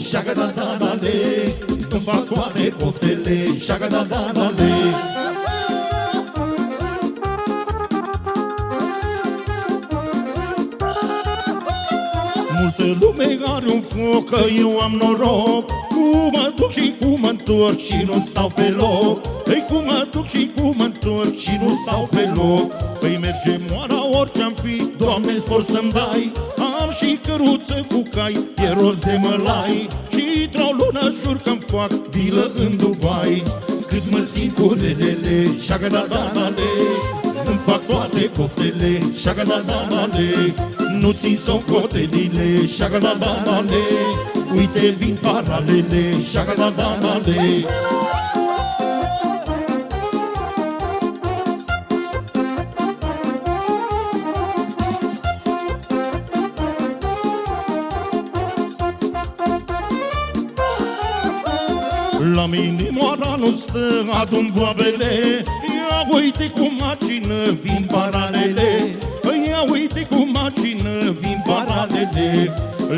șagadadanale, îmi fac toate poftele, șagadadanale. Multă lume are un foc, că eu am noroc. Cum mă duc și cum mă întorc și nu stau pe loc. Ei, cum mă duc și cum mă întorc și nu stau pe loc. Păi merge moara orice-am fi, Doamne, spor să-mi dai. Am și căruță cu cai, e rost de mălai. Și într-o lună jur că-mi fac vilă în Dubai. Cât mă țin cu relele, șagadadanale, îmi fac toate poftele, șagadadanale. Nu țin socotelile, șagadadanale, uite vin paralele, șagadadanale. La mine moara nu stă, adun boabele. Ia uite cum macină vin paralele. Ia uite cum macină vin paralele.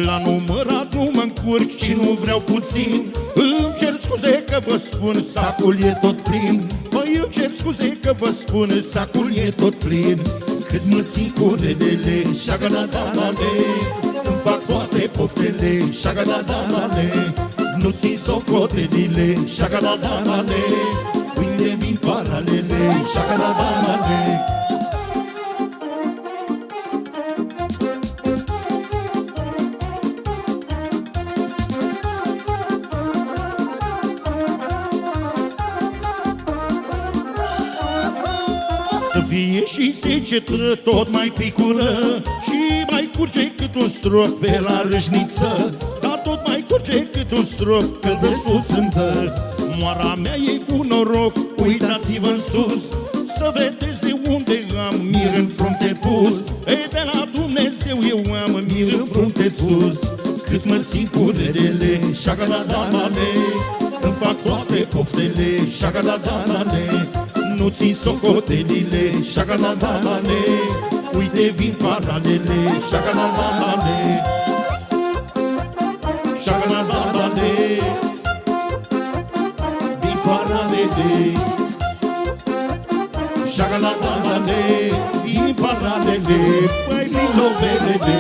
La numărat nu mă încurc și nu vreau puțin. Îmi cer scuze că vă spun, sacul e tot plin. Păi eu cer scuze că vă spun, sacul e tot plin. Cât mă țin cu relele, șagadadanale, îmi fac toate poftele, șagadadanale. Nu țin socotelile, șagadadanale, uite vin paralele, șagadadanale. Să fie și secetă tot mai picură și mai curge cât un strop pe la râșniță. Dar tot mai curge cât un strop, că de sus îmi dă. Moara mea e cu noroc, uitați-vă în sus, să vedeți de unde am mir în frunte pus. Ei, de la Dumnezeu eu am mir în frunte sus. Cât mă țin cu relele, șagadadanale, îmi fac toate poftele, șagadadanale. Nu țin socotelile, șagadadanale, uite vin paralele, șagadadanale. Șagadadanale, vin paralele, șagadadanale, vin paralele, păi vin lovelele.